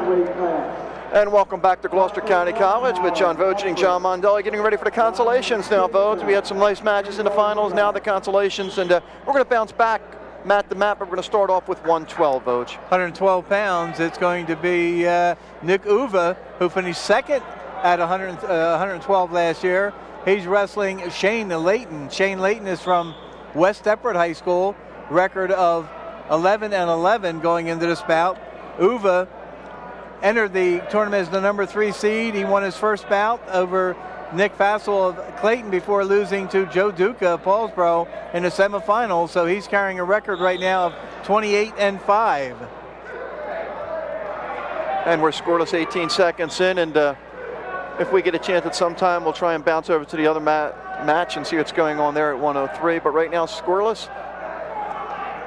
And welcome back to Gloucester County College with John Vogt and John Mondelli getting ready for the Consolations now, Vogt. We had some nice matches in the finals, now the Consolations, and we're going to bounce back mat to mat, but we're going to start off with 112, Vogt. 112 pounds. It's going to be Nick Uva, who finished second at 112 last year. He's wrestling Shane Layton. Shane Layton is from West Deptford High School, record of 11-11 going into this bout. Uva entered the tournament as the number 3 seed. He won his first bout over Nick Fassel of Clayton before losing to Joe Duca of Paulsboro in the semifinals. So he's carrying a record right now of 28-5. And we're scoreless 18 seconds in, and if we get a chance at some time, we'll try and bounce over to the other match and see what's going on there at 103. But right now, scoreless,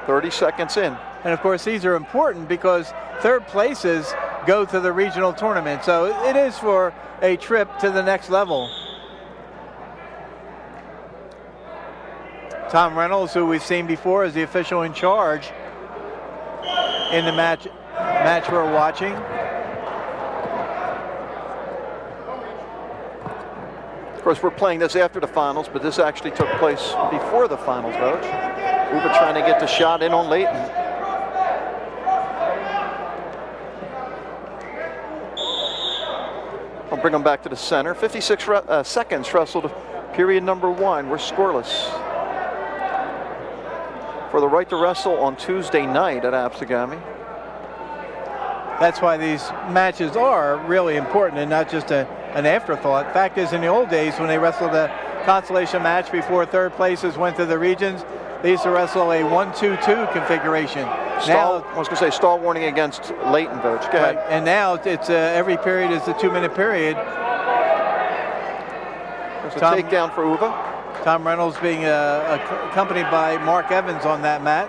30 seconds in. And of course, these are important because third places go to the regional tournament. So it is for a trip to the next level. Tom Reynolds, who we've seen before, is the official in charge in the match we're watching. Of course, we're playing this after the finals, but this actually took place before the finals, Vogt. Uva trying to get the shot in on Layton. I'll bring them back to the center. 56 seconds wrestled, period number 1. We're scoreless. For the right to wrestle on Tuesday night at Absegami. That's why these matches are really important and not just an afterthought. Fact is, in the old days when they wrestled a consolation match before third places went to the regions, they used to wrestle a 1-2-2 configuration. Now, I was going to say stall warning against Layton, Vogt. Go ahead. And now it's every period is a 2-minute period. There's a takedown for Uva. Tom Reynolds being accompanied by Mark Evans on that mat.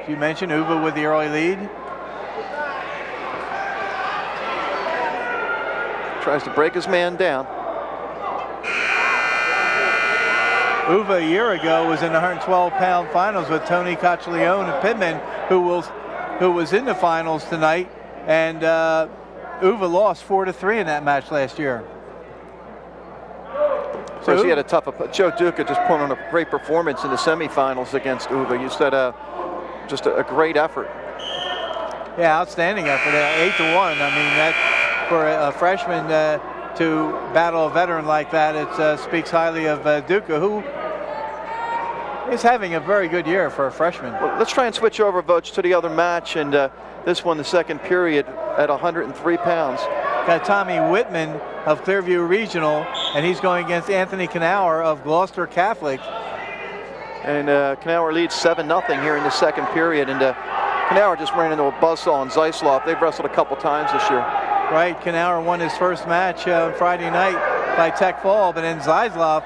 As you mentioned, Uva with the early lead. Tries to break his man down. Uva a year ago was in the 112-pound finals with Tony Cacciglione of Pittman, who was in the finals tonight, and Uva lost 4-3 in that match last year. Of course, he had a tough. Joe Duca just put on a great performance in the semifinals against Uva. You said just a great effort. Yeah, outstanding effort. 8-1. I mean, that for a freshman to battle a veteran like that, it speaks highly of Duca, who is having a very good year for a freshman. Well, let's try and switch over, Vogt, to the other match, and this one, the second period, at 103 pounds. Got Tommy Whitman of Clearview Regional, and he's going against Anthony Knauer of Gloucester Catholic. And Knauer leads 7-0 here in the second period, and Knauer just ran into a buzzsaw on Zeislov. They've wrestled a couple times this year. Right, Knauer won his first match Friday night by tech fall, but then Zeislov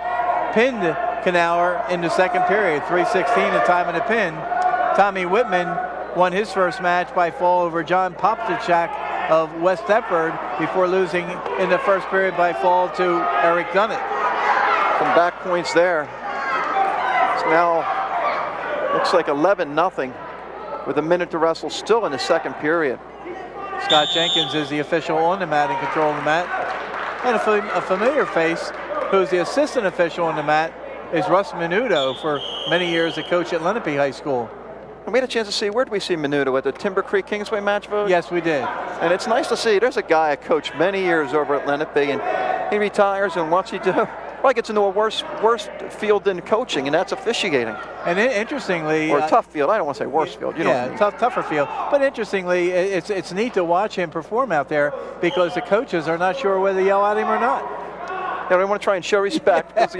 pinned Knauer in the second period, 3:16 the time of the pin. Tommy Whitman won his first match by fall over John Popchak of West Deptford before losing in the first period by fall to Eric Dunnett. Some back points there. It's now looks like 11-0 with a minute to wrestle still in the second period. Scott Jenkins is the official on the mat and controlling the mat. And a familiar face who's the assistant official on the mat is Russ Menudo, for many years a coach at Lenape High School. And we had a chance to see, where did we see Menudo? At the Timber Creek Kingsway match, Vogt? Yes, we did. And it's nice to see. There's a guy I coached many years over at Lenape, and he retires, and what's he do? Well, he gets into a worse field than coaching, and that's officiating. And interestingly, or a tough field. I don't want to say worse field. You know what I mean. tougher field. But interestingly, it's neat to watch him perform out there because the coaches are not sure whether to yell at him or not. Yeah, they want to try and show respect because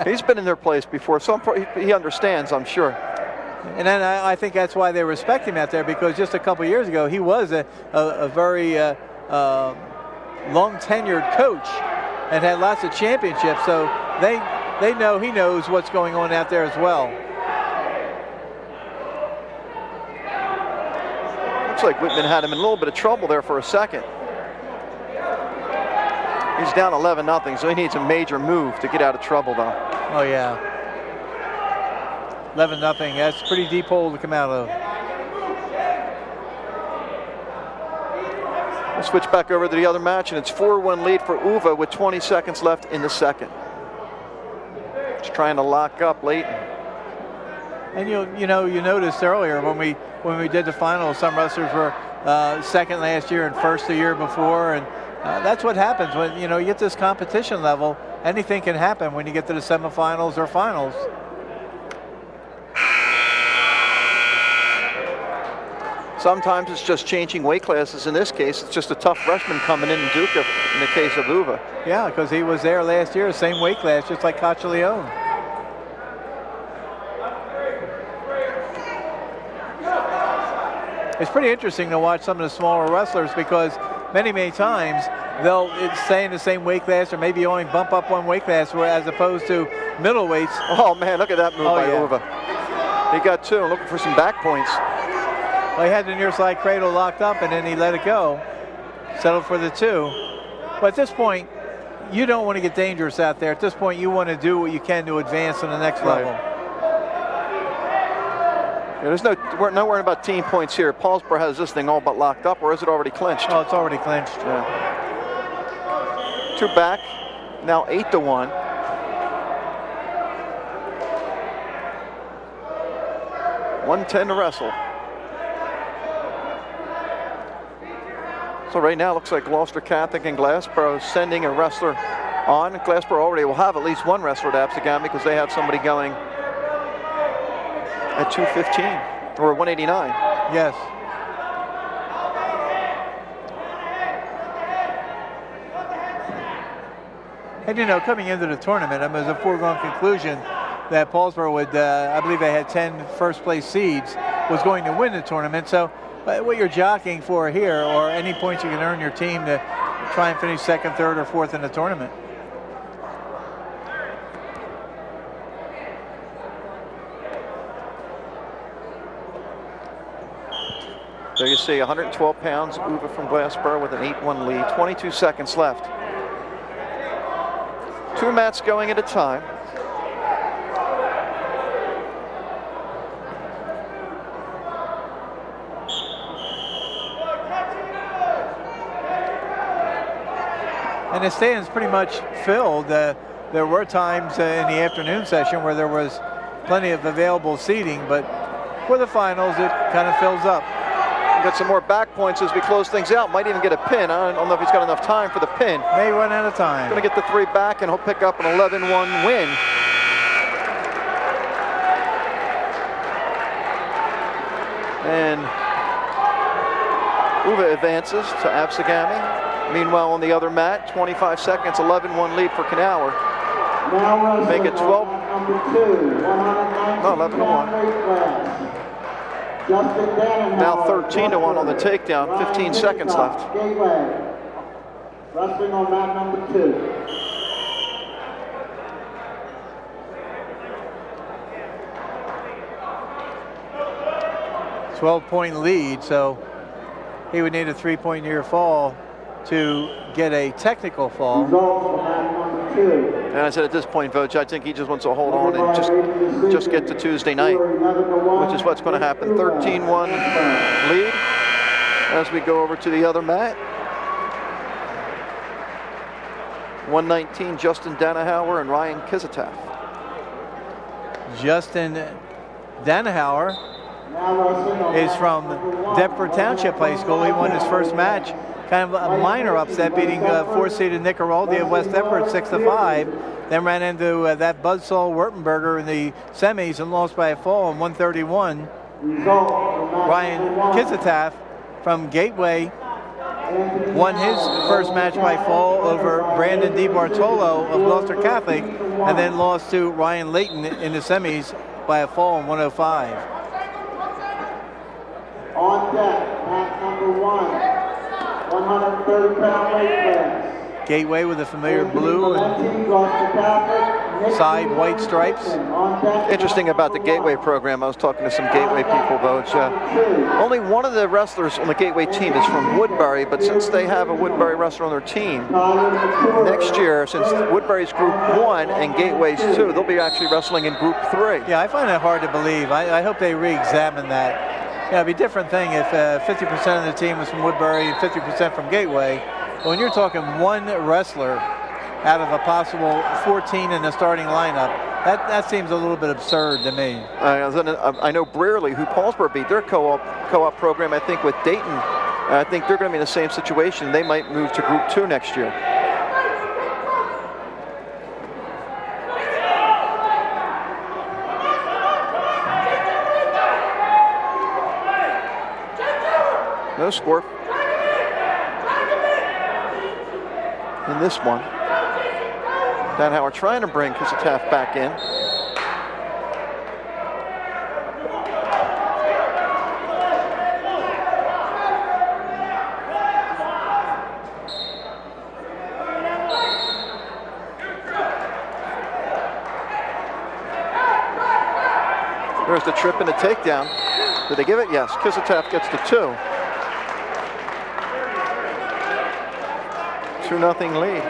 he's been in their place before, so he understands, I'm sure. And then I think that's why they respect him out there, because just a couple years ago he was a very long tenured coach and had lots of championships, so they know he knows what's going on out there as well. Looks like Whitman had him in a little bit of trouble there for a second. He's down 11-0, so he needs a major move to get out of trouble, though. Oh, yeah. 11-0. That's a pretty deep hole to come out of. We'll switch back over to the other match, and it's 4-1 lead for Uva with 20 seconds left in the second. Just trying to lock up Leighton. And you noticed earlier when we did the finals, some wrestlers were second last year and first the year before, and that's what happens when you get this competition level. Anything can happen when you get to the semifinals or finals. Sometimes it's just changing weight classes. In this case, it's just a tough freshman coming in Duca in the case of Uva. Yeah, because he was there last year, same weight class, just like Consolations. It's pretty interesting to watch some of the smaller wrestlers because many times they'll stay in the same weight class or maybe only bump up one weight class as opposed to middleweights. Oh man, look at that move by Uva. He got two and looking for some back points. Well, he had the near side cradle locked up and then he let it go. Settled for the two. But at this point, you don't want to get dangerous out there. At this point, you want to do what you can to advance to the next level. Yeah, we're not worrying about team points here. Paulsboro has this thing all but locked up, or is it already clinched? Oh, it's already clinched. Yeah. Two back, now 8-1. $110 to wrestle. So right now it looks like Gloucester Catholic and Glassboro sending a wrestler on. Glassboro already will have at least one wrestler at Absegami because they have somebody going at 215 or 189. Yes. And coming into the tournament, it was a foregone conclusion that Paulsboro would, I believe they had 10 first place seeds, was going to win the tournament. So what you're jockeying for here, or any points you can earn your team to try and finish second, third, or fourth in the tournament. There you see 112 pounds, Uva from Glassboro with an 8-1 lead, 22 seconds left. Two mats going at a time. And the stand's pretty much filled. There were times in the afternoon session where there was plenty of available seating, but for the finals, it kind of fills up. Got some more back points as we close things out. Might even get a pin. I don't know if he's got enough time for the pin. May run out of time. Going to get the three back, and he'll pick up an 11-1 win. And Uva advances to Absegami. Meanwhile, on the other mat, 25 seconds, 11-1 lead for Knauer. Make it 12. No, 11-1. Now 13-1 on the takedown, 15 seconds left. Wrestling on mat number 2. .12 lead, so he would need a 3-point near fall to get a technical fall. And I said at this point, Voch, I think he just wants to hold on and just get to Tuesday night, which is what's going to happen. 13-1 lead as we go over to the other mat. 119, Justin Danahauer and Ryan Kizataf. Justin Danahauer is from Deptford Township High School. He won his first match, kind of a minor upset, beating four-seeded Nick Araldi of West Deptford 6-5. Then ran into that Buzzsaw Wertenberger in the semis and lost by a fall in 131. Ryan Kizataf from Gateway won his first match by fall over Brandon DiBartolo of Gloucester Catholic, and then lost to Ryan Leighton in the semis by a fall in 105. On deck, mat number 1, 130-pound weight class. Gateway with a familiar blue and side white stripes. Interesting about the Gateway program, I was talking to some Gateway people, Voch. Only one of the wrestlers on the Gateway team is from Woodbury, but since they have a Woodbury wrestler on their team, next year, since Woodbury's Group 1 and Gateway's 2, they'll be actually wrestling in Group 3. Yeah, I find that hard to believe. I hope they re-examine that. Yeah, it'd be a different thing if 50% of the team was from Woodbury and 50% from Gateway. But when you're talking one wrestler out of a possible 14 in the starting lineup, that seems a little bit absurd to me. I know Brearley, who Paulsboro beat, their co-op program, I think, with Dayton. I think they're going to be in the same situation. They might move to Group 2 next year. No score in this one. Danhauer trying to bring Kisataff back in. There's the trip and the takedown. Did they give it? Yes. Kisataff gets the 2. 2-0 lead.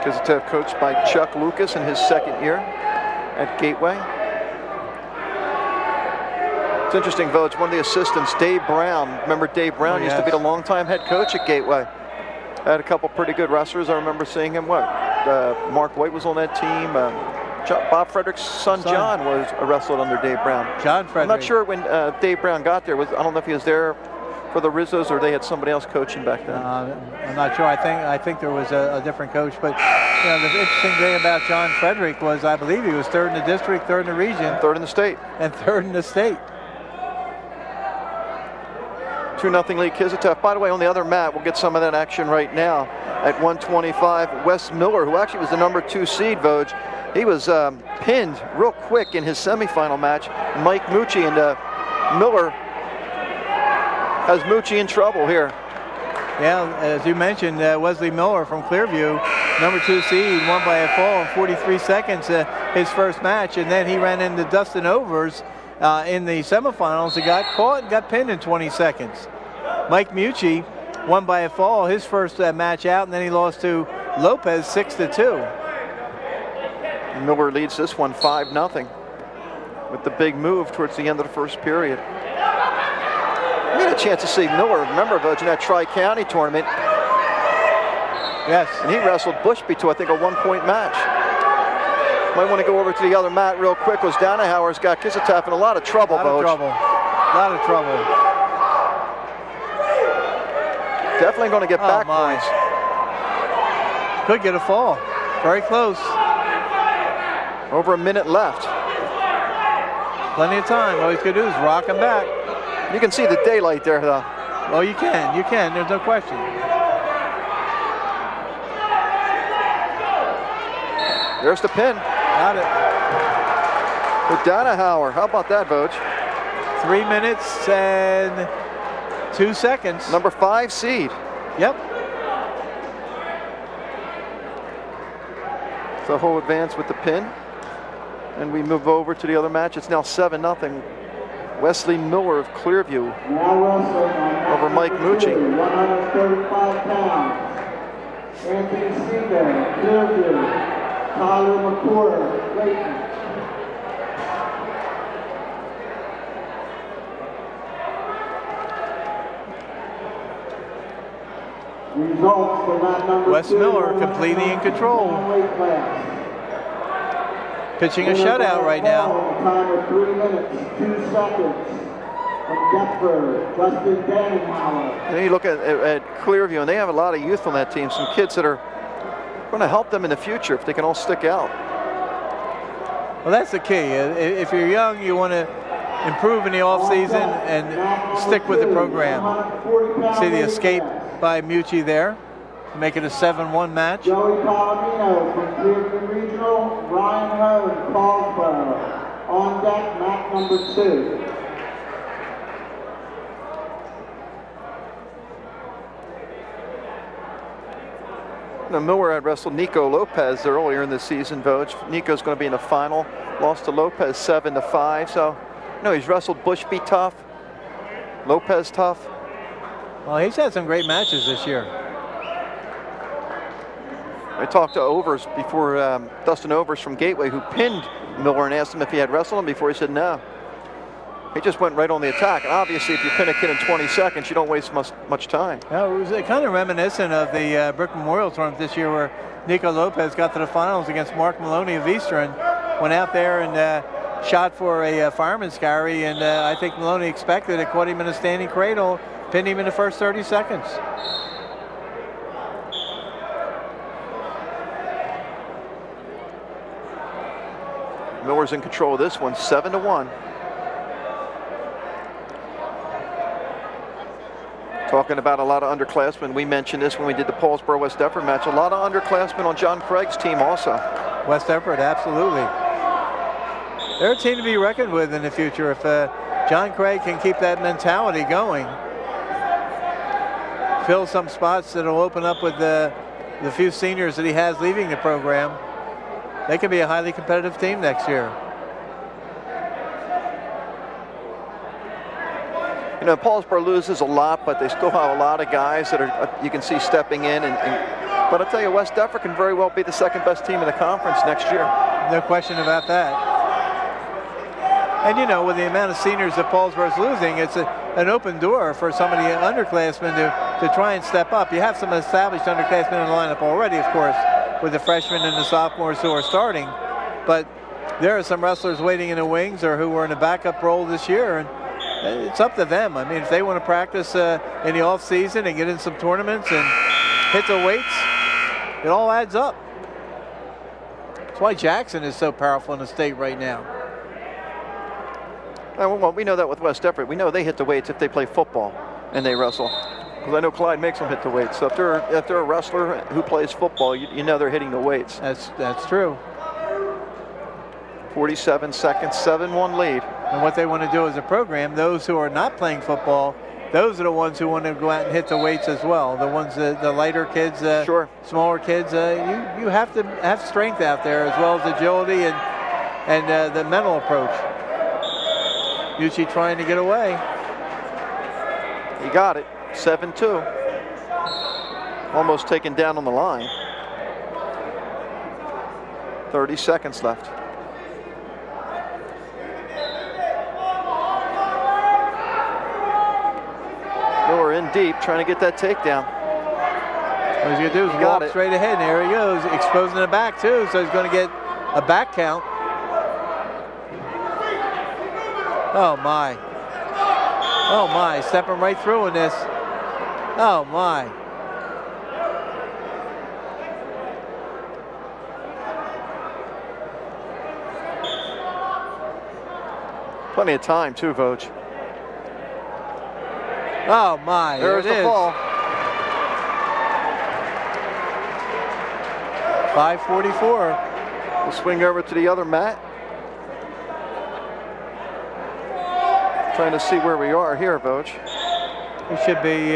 Kisataff coached by Chuck Lucas in his second year at Gateway. It's interesting, Village, one of the assistants, Dave Brown. Remember Dave Brown used to be the longtime head coach at Gateway. Had a couple pretty good wrestlers. I remember seeing him. Mark White was on that team. Bob Frederick's son John was wrestled under Dave Brown. John Frederick. I'm not sure when Dave Brown got there. I don't know if he was there for the Rizzos or they had somebody else coaching back then. I'm not sure. I think there was a different coach. But you know, the interesting thing about John Frederick was I believe he was 3rd in the district, 3rd in the region, 3rd in the state, and 3rd in the state. 2-0 lead Kisataff. By the way, on the other mat, we'll get some of that action right now. At 125, Wes Miller, who actually was the number 2 seed, Voj, he was pinned real quick in his semifinal match. Mike Mucci, and Miller has Mucci in trouble here. Yeah, as you mentioned, Wesley Miller from Clearview, number 2 seed, won by a fall in 43 seconds his first match, and then he ran into Dustin Overs in the semifinals. He got caught and got pinned in 20 seconds. Mike Mucci won by a fall his first match out, and then he lost to Lopez 6-2. Miller leads this one 5-0 with the big move towards the end of the first period. We had a chance to see Miller, remember, Voj, in that Tri-County tournament. Yes. And he wrestled Bushby to, I think, a 1-point match. Might want to go over to the other mat real quick. Was Danahauer's got Kisataff in a lot of trouble, Voj. A lot of trouble. Definitely going to get back points. Could get a fall. Very close. Over a minute left. Plenty of time. All he's going to do is rock him back. You can see the daylight there, though. Oh, you can. You can. There's no question. There's the pin. Got it. With Danahauer. How about that, Voj? 3 minutes and 2 seconds. Number 5 seed. Yep. So he'll advance with the pin. And we move over to the other match. It's now 7-0. Wesley Miller of Clearview over Mike Mucci. 135 pounds. Anthony Seager, Clearview. Tyler McCord, Layton. Results for that number Wes 2, Miller completely in control. Pitching a shutout right now. Time of 3 minutes, 2 seconds. From Deptford, Justin Danhauer. And then you look at Clearview, and they have a lot of youth on that team. Some kids that are going to help them in the future if they can all stick out. Well, that's the key. If you're young, you want to improve in the offseason and stick with the program. See the escape by Mucci there, make it a 7-1 match. Joey Palomino from Cleveland Regional, Ryan Hone, Paulsboro. On deck, mat number 2. Now, Miller had wrestled Nico Lopez earlier in the season, Voj. Nico's going to be in the final. Lost to Lopez 7-5. So, he's wrestled Bushby tough, Lopez tough. Well, he's had some great matches this year. I talked to Overs before, Dustin Overs from Gateway, who pinned Miller and asked him if he had wrestled him before. He said no. He just went right on the attack. And obviously, if you pin a kid in 20 seconds, you don't waste much time. Well, it was kind of reminiscent of the Brick Memorial Tournament this year, where Nico Lopez got to the finals against Mark Maloney of Eastern, went out there and shot for a fireman's carry, and I think Maloney expected it, caught him in a standing cradle, pinned him in the first 30 seconds. Miller's in control of this one, 7-1. Talking about a lot of underclassmen. We mentioned this when we did the Paulsboro West Deptford match. A lot of underclassmen on John Craig's team also. West Deptford, absolutely. They're a team to be reckoned with in the future if John Craig can keep that mentality going. Fill some spots that'll open up with the few seniors that he has leaving the program. They could be a highly competitive team next year. You know, Paulsboro loses a lot, but they still have a lot of guys that are you can see stepping in. But I tell you, West Deptford can very well be the second best team in the conference next year. No question about that. And you know, with the amount of seniors that Paulsboro's losing, it's an open door for some of the underclassmen to try and step up. You have some established underclassmen in the lineup already, of course, with the freshmen and the sophomores who are starting. But there are some wrestlers waiting in the wings or who were in a backup role this year, and it's up to them. I mean, if they want to practice in the off season and get in some tournaments and hit the weights, it all adds up. That's why Jackson is so powerful in the state right now. Well, we know that with West Deptford. We know they hit the weights if they play football and they wrestle. Because I know Clyde makes them hit the weights. So if they're a wrestler who plays football, you know they're hitting the weights. That's true. 47 seconds, 7-1 lead. And what they want to do as a program, those who are not playing football, those are the ones who want to go out and hit the weights as well. The ones, the lighter kids, sure, smaller kids. You have to have strength out there as well as agility and the mental approach. Usually trying to get away. He got it. 7-2. Almost taken down on the line. 30 seconds left. Miller in deep, trying to get that takedown. What he's going to do is walk straight ahead. And there he goes, exposing the back too, so he's going to get a back count. Oh my. Oh my, stepping right through in this. Oh my. Plenty of time too, Vogue. Oh my, there's the fall. 5:44. We'll swing over to the other mat. Trying to see where we are here, Vogue. We should be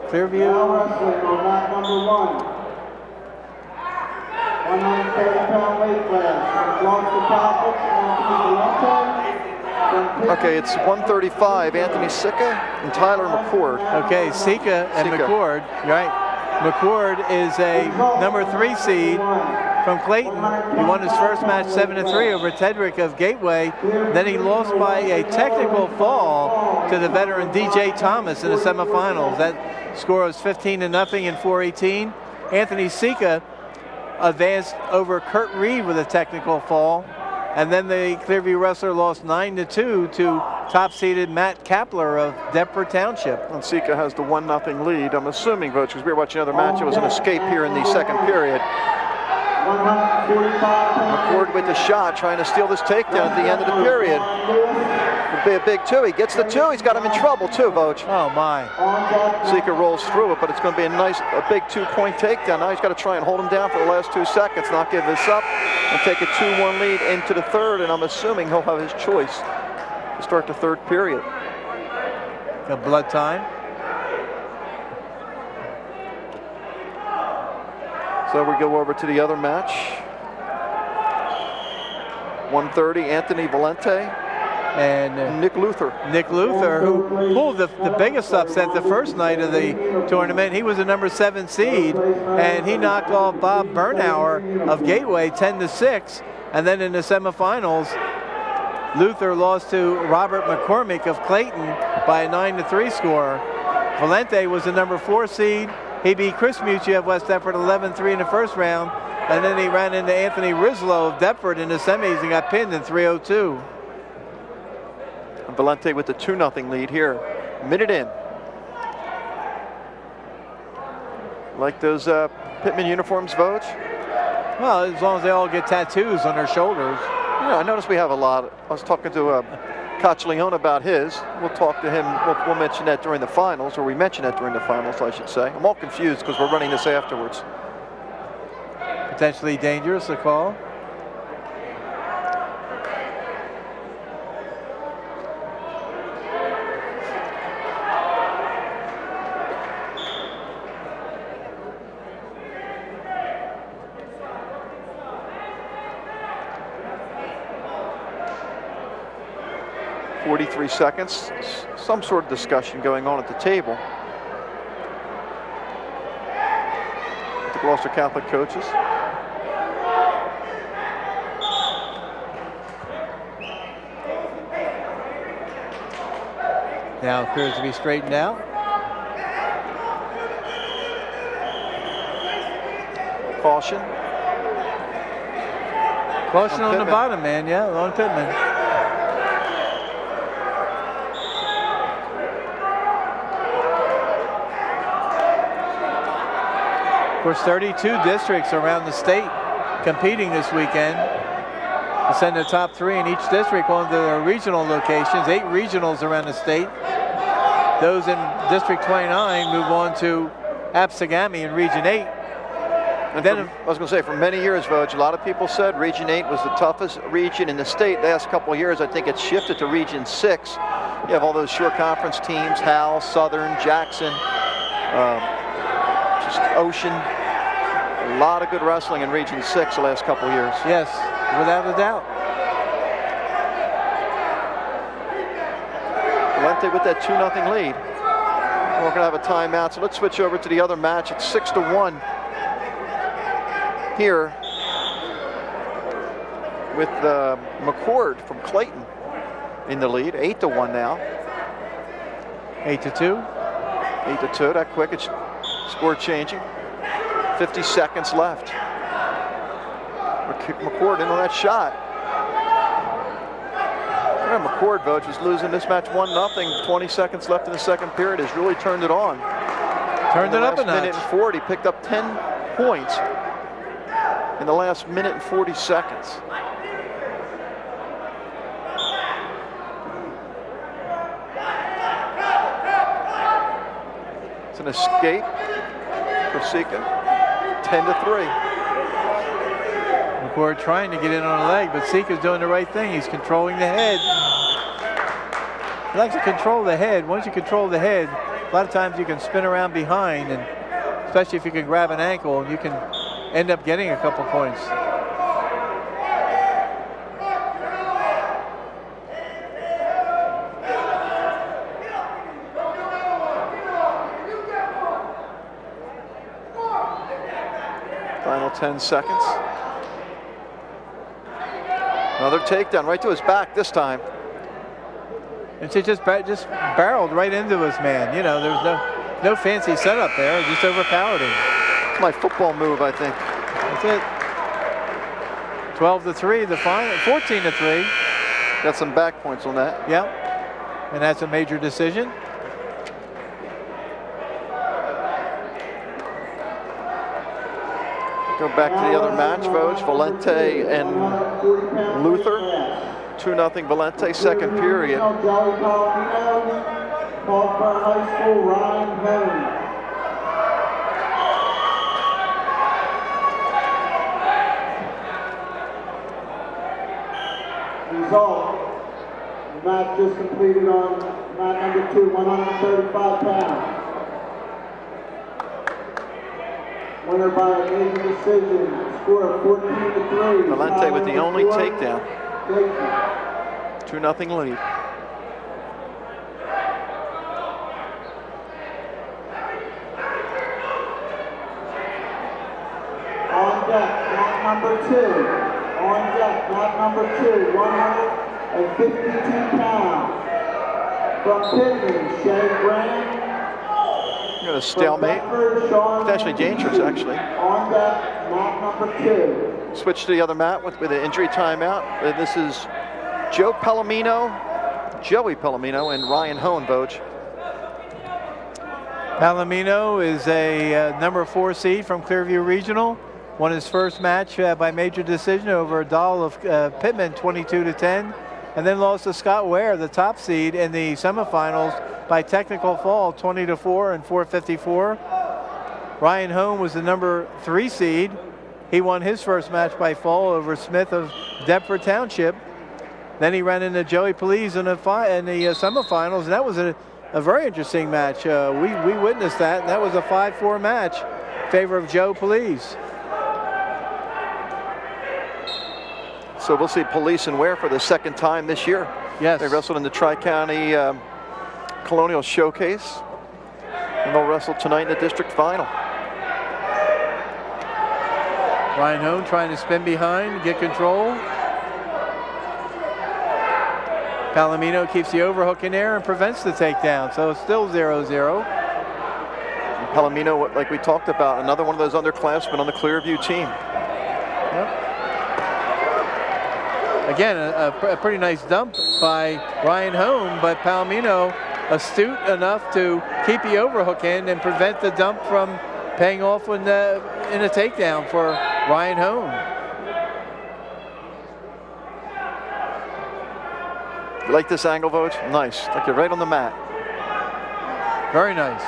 Clearview. Now wrestling on mat number 1. 130-pound weight class. Gloucester Catholic, Anthony Valente. Okay, it's 135. Anthony Sika and Tyler McCord. Okay, Sika and McCord. Right. McCord is a number 3 seed from Clayton. He won his first match 7-3 over Tedrick of Gateway. Then he lost by a technical fall to the veteran DJ Thomas in the semifinals. That score was 15-0 in 4:18. Anthony Sika advanced over Kurt Reed with a technical fall. And then the Clearview wrestler lost 9-2 to top-seeded Matt Kapler of Deptford Township. And Sika has the 1-0 lead. I'm assuming, Vogue, because we were watching another match, it was an escape here in the second period. McCord with the shot, trying to steal this takedown at the end of the period. It'll be a big 2. He gets the 2. He's got him in trouble too, Vogue. Oh my. Sika rolls through it, but it's going to be a big 2-point takedown. Now he's got to try and hold him down for the last 2 seconds, not give this up, and take a 2-1 lead into the third. And I'm assuming he'll have his choice to start the third period. Got blood time. So we go over to the other match. 130, Anthony Valente And Nick Luther. Nick Luther, who pulled the biggest upset the first night of the tournament. He was the number 7 seed, and he knocked off Bob Bernauer of Gateway 10-6. And then in the semifinals, Luther lost to Robert McCormick of Clayton by a 9-3 score. Valente was the number 4 seed. He beat Chris Mucci of West Deptford 11-3 in the first round, and then he ran into Anthony Rislow of Deptford in the semis and got pinned in 3:02. Valente with the 2-0 lead here. Minute in. Like those Pittman uniforms, Vogue? Well, as long as they all get tattoos on their shoulders. Yeah, I noticed we have a lot. I was talking to Cacciglione about his. We'll talk to him. We'll mention that during the finals, or we mention that during the finals, I should say. I'm all confused because we're running this afterwards. Potentially dangerous, a call. .43 seconds. Some sort of discussion going on at the table. The Gloucester Catholic coaches. Now appears to be straightened out. Caution. Caution on the bottom, man. Yeah, on Pittman. Of course, 32 districts around the state competing this weekend to send the top 3 in each district on to their regional locations. 8 regionals around the state. Those in District 29 move on to Absegami in Region 8. And then I was going to say, for many years, Vogue, a lot of people said Region 8 was the toughest region in the state. The last couple of years, I think it's shifted to Region 6. You have all those shore conference teams, Howell, Southern, Jackson, just Ocean. A lot of good wrestling in Region 6 the last couple of years. Yes, without a doubt. Valente with that 2-0 lead. We're going to have a timeout, so let's switch over to the other match. It's 6-1 here with McCord from Clayton in the lead. 8-1 now. 8-2. 8-2, that quick. It's score changing. 50 seconds left. McCord in on that shot. McCord, Vogue, was losing this match 1-0. 20 seconds left in the second period. Has really turned it on. Turned it up a notch. Minute and 40. Picked up 10 points in the last minute and 40 seconds. It's an escape for Sika. 10-3. McCord trying to get in on a leg, but Sika's doing the right thing. He's controlling the head. He likes to control the head. Once you control the head, a lot of times you can spin around behind, and especially if you can grab an ankle, you can end up getting a couple points. Final 10 seconds. Another takedown right to his back this time. And she just barreled right into his man. You know, there's no fancy setup there. Just overpowered him. It's my football move, I think. That's it. 12-3, the final. 14-3. Got some back points on that. Yep. And that's a major decision. Go back to the other match, folks. Valente and Luther. 2-0 Valente, second period. Result, the match just completed on mat number 2, 135 pounds. Winner by a major decision, score of 14-3. Valente with the only takedown. 2-0 lead. On deck, mat number 2. On deck, mat number 2, 152 pounds. From Pittman, Shay Grant. You got a stalemate. Potentially dangerous, actually. On deck, mat number 2. Switch to the other mat with an injury timeout. This is Joey Palomino, and Ryan Hone, Voge. Palomino is a number 4 seed from Clearview Regional. Won his first match by major decision over Dahl of Pittman, 22-10. And then lost to Scott Ware, the top seed, in the semifinals by technical fall, 20-4 and 4:54. Ryan Hone was the number 3 seed. He won his first match by fall over Smith of Deptford Township. Then he ran into Joey Police in the semifinals, and that was a very interesting match. We witnessed that, and that was a 5-4 match in favor of Joe Police. So we'll see Police and Ware for the second time this year. Yes. They wrestled in the Tri-County Colonial Showcase, and they'll wrestle tonight in the district final. Ryan Hone trying to spin behind, get control. Palomino keeps the overhook in there and prevents the takedown, so it's still 0-0. Palomino, like we talked about, another one of those underclassmen on the Clearview team. Yep. Again, a pretty nice dump by Ryan Hone, but Palomino astute enough to keep the overhook in and prevent the dump from paying off in a takedown for Ryan Hone. You like this angle, Voge? Nice. Like you're right on the mat. Very nice.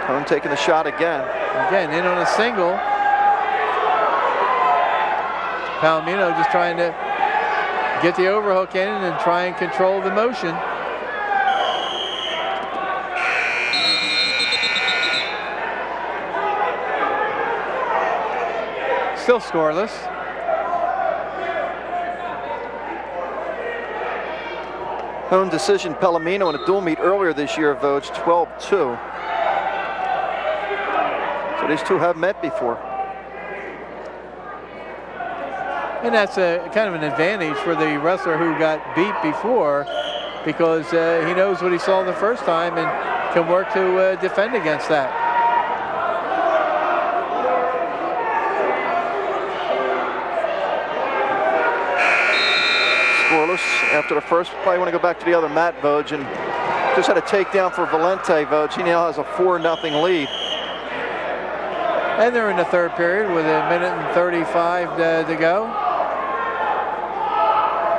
Hone taking the shot again. Again, in on a single. Palomino just trying to get the overhook in and try and control the motion. Still scoreless. Hone decision Palomino in a dual meet earlier this year, Voge, 12-2. So these two have met before. And that's a kind of an advantage for the wrestler who got beat before, because he knows what he saw the first time and can work to defend against that. Scoreless after the first. Probably want to go back to the other mat, Voge, and just had a takedown for Valente, Voge. He now has a 4-0 lead. And they're in the third period with 1:35 to go.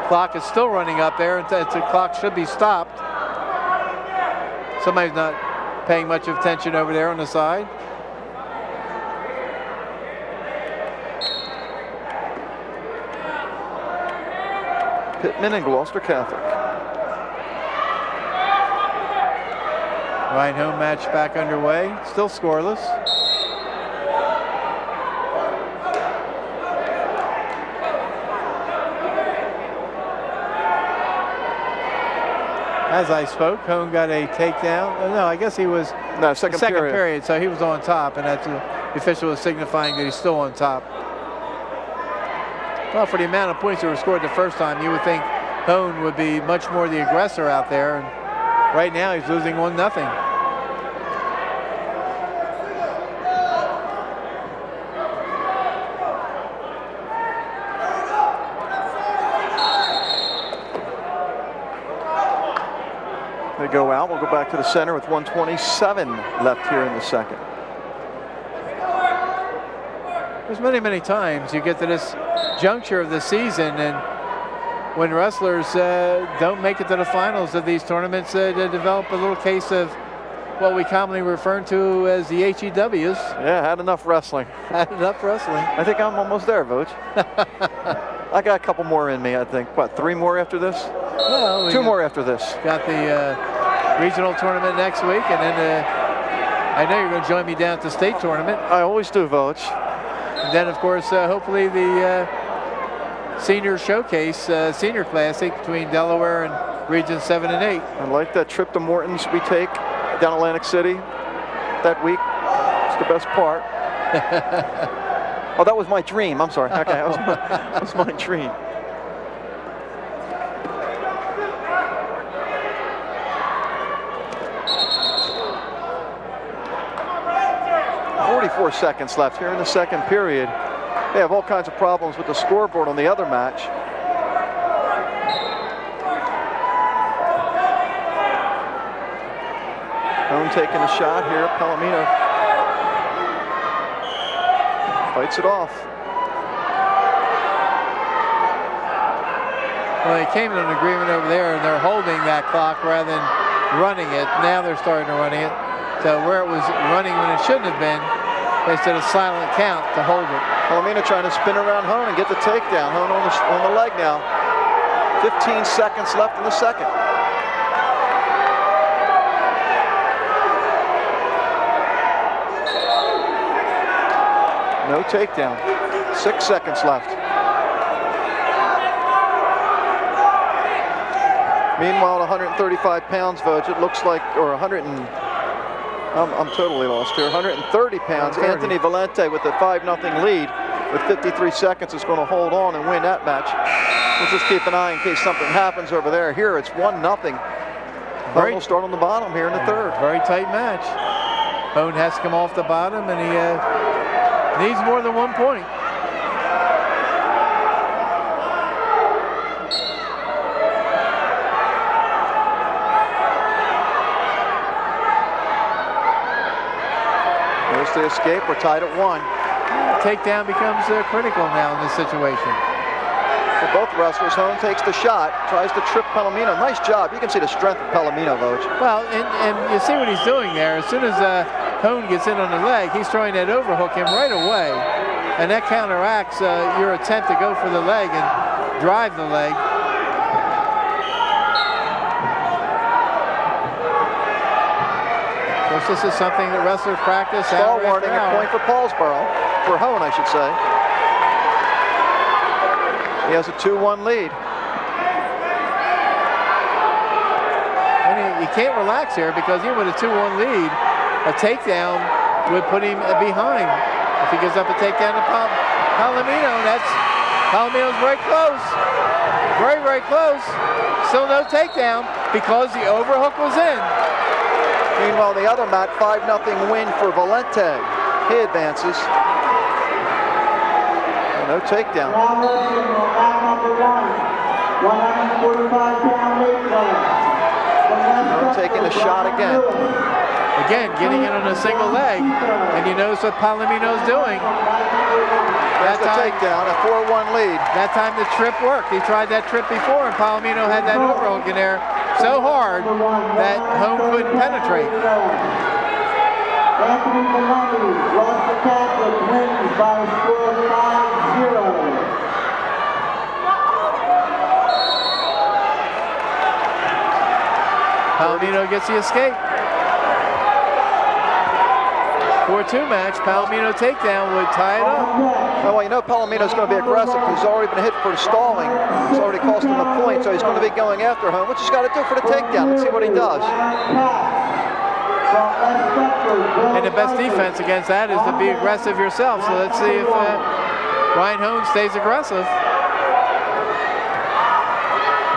Clock is still running up there, and the clock should be stopped. Somebody's not paying much attention over there on the side. Pittman and Gloucester Catholic. Ryan Hone match back underway, still scoreless. As I spoke, Hone got a takedown. Oh, no, I guess he was second period, so he was on top, and that's the official was signifying that he's still on top. Well, for the amount of points that were scored the first time, you would think Hone would be much more the aggressor out there, and right now he's losing 1-0. They go out. We'll go back to the center with 1:27 left here in the second. There's many times you get to this juncture of the season, and when wrestlers don't make it to the finals of these tournaments, they develop a little case of what we commonly refer to as the HEWs. Yeah, had enough wrestling. Had enough wrestling. I think I'm almost there, Voge. I got a couple more in me, I think. What, 3 more after this? Well, 2 more after this. Got the regional tournament next week, and then I know you're going to join me down at the state tournament. I always do, Voge. And then, of course, hopefully the senior showcase, senior classic between Delaware and Region 7 and 8. I like that trip to Morton's we take down Atlantic City that week. It's the best part. Oh, that was my dream. I'm sorry. Okay, that was my dream. .44 seconds left here in the second period. They have all kinds of problems with the scoreboard on the other match. Rowan taking a shot here. Palomino fights it off. Well, they came to an agreement over there, and they're holding that clock rather than running it. Now they're starting to running it. So where it was running when it shouldn't have been, they said a silent count to hold it. Palomino trying to spin around Hone and get the takedown. Hone on the leg now. 15 seconds left in the second. No takedown. 6 seconds left. Meanwhile, 135 pounds, Voj, it looks like, or 100 and, I'm totally lost here. 130 pounds. 130. Anthony Valente with a 5-0 lead with 53 seconds is going to hold on and win that match. We'll just keep an eye in case something happens over there. Here it's 1-0. Hone will start on the bottom here in the third. Very tight match. Hone has to come off the bottom, and he needs more than 1 point. There's the escape. We're tied at 1. Takedown becomes critical now in this situation. For both wrestlers, Hone takes the shot, tries to trip Palomino. Nice job. You can see the strength of Palomino, Voj. Well, and you see what he's doing there. As soon as Hone gets in on the leg, he's trying that overhook him right away. And that counteracts your attempt to go for the leg and drive the leg. Of course, this is something that wrestlers practice. Stall warning, a point for Paulsboro, for Hone, I should say. He has a 2-1 lead. And you can't relax here because even with a 2-1 lead, a takedown would put him behind. If he gives up a takedown to Palomino, Palomino's very close. Very, very close. Still no takedown because the overhook was in. Meanwhile, the other mat, 5-0 win for Valente. He advances. No takedown. Now wrestling on mat number 1, 145-pound weight class. Hone taking a shot again. Again, getting in on a single leg. And you notice what Palomino's doing. That's the takedown, a 4-1 lead. That time the trip worked. He tried that trip before, and Palomino had that overhook in there so hard that Hone couldn't penetrate. Anthony Valente, Gloucester Catholic, wins by a score of 5-0. Palomino gets the escape. 4-2 match. Palomino takedown would tie it up. Oh, well, you know Palomino's going to be aggressive because he's already been hit for stalling. It's already cost him a point, so he's going to be going after Hone, which he's got to do for the takedown. Let's see what he does. And the best defense against that is to be aggressive yourself. So let's see if Ryan Hone stays aggressive.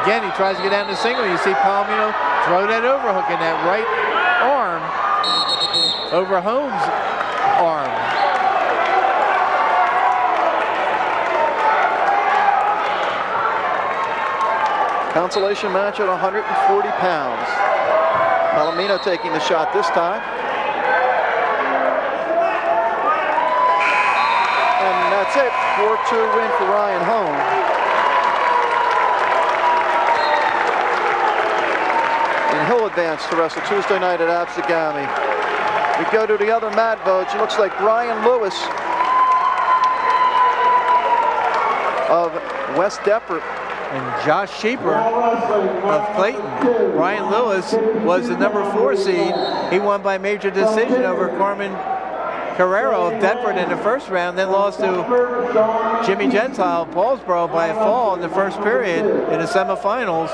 Again, he tries to get down to single. You see Palomino throw that overhook in that right arm over Hone's arm. Consolation match at 140 pounds. Palomino taking the shot this time. And that's it. 4-2 win for Ryan Hone. And he'll advance to wrestle Tuesday night at Absegami. We go to the other mat, Voj. It looks like Brian Lewis of West Deptford And Josh Sheeper of Clayton. Brian Lewis was the number 4 seed. He won by major decision over Carmen Carrero of Deptford in the first round, then lost to Jimmy Gentile of Paulsboro by a fall in the first period in the semifinals.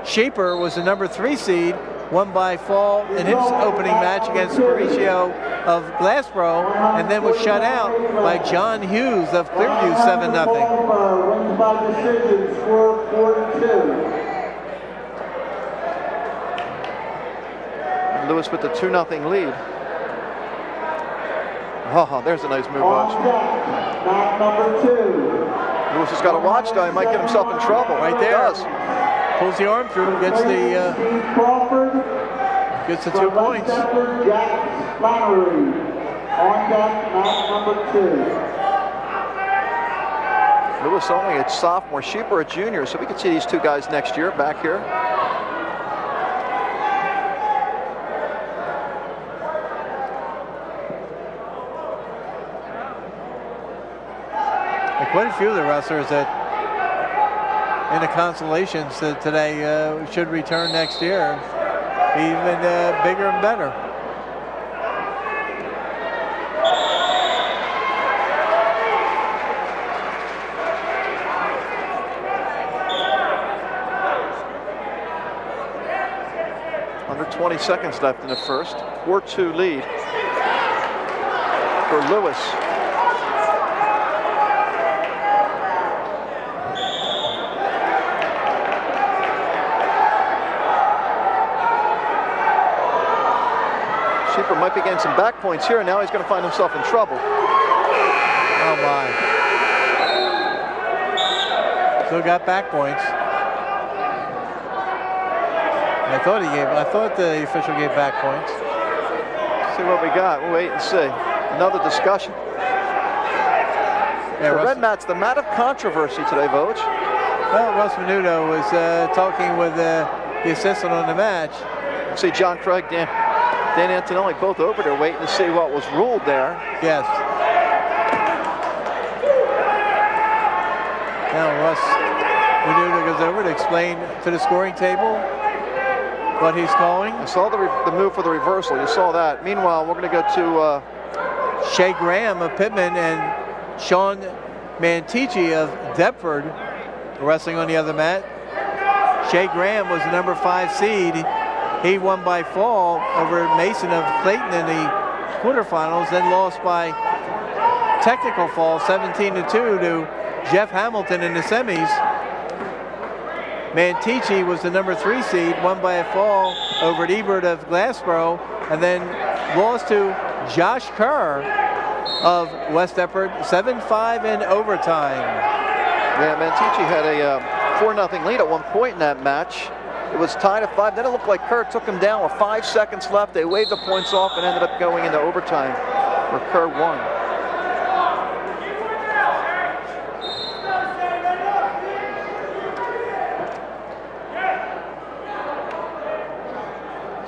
Sheeper was the number 3 seed, won by fall in his opening match against Mauricio of Glassboro, and then was shut out by John Hughes of Clearview 7-0. Wins by decision, score 42. Lewis with the 2-0 lead. Oh, there's a nice move, On Hodge. deck, mat number 2. Lewis has got to watch though. He might get himself in trouble. Right He there. does. Pulls the arm through, gets the Steve Crawford. gets the 2 points. Jack Flannery. On deck, mat number 2. Lewis only a sophomore, Sheeper a junior, so we could see these two guys next year back here. Quite a few of the wrestlers that in the Consolations that today should return next year, even bigger and better. Under 20 seconds left in the first. 4-2 lead for Lewis. Sheeper might be getting some back points here, and now he's going to find himself in trouble. Oh my. Still got back points. I thought the official gave back points. See what we got. We'll wait and see. Another discussion. Yeah, The red mat's the mat of controversy today, Voge. Well, Russ Menudo was talking with the assistant on the match. See John Craig, Dan Antonelli both over there waiting to see what was ruled there. Yes. Now Russ Menudo goes over to explain to the scoring table what he's calling. I saw the move for the reversal. You saw that. Meanwhile, we're going to go to Shea Graham of Pittman and Sean Mantici of Deptford wrestling on the other mat. Shea Graham was the number 5 seed. He won by fall over Mason of Clayton in the quarterfinals, then lost by technical fall 17-2 to Jeff Hamilton in the semis. Mantici was the number 3 seed, won by a fall over Ebert of Glassboro, and then lost to Josh Kerr of West Deptford 7-5 in overtime. Yeah, Mantici had a 4-0 lead at one point in that match. It was tied at 5. Then it looked like Kerr took him down with 5 seconds left. They waved the points off and ended up going into overtime where Kerr won.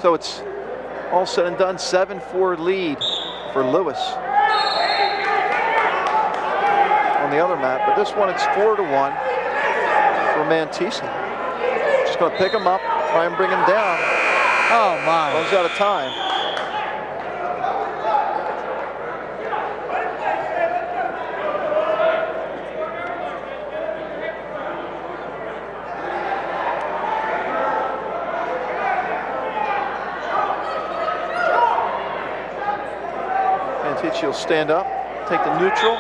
So it's all said and done, 7-4 lead for Lewis on the other mat. But this one, it's 4-1 for Mantici. Just going to pick him up, try and bring him down. Oh my. Runs out of time. Mantici will stand up, take the neutral,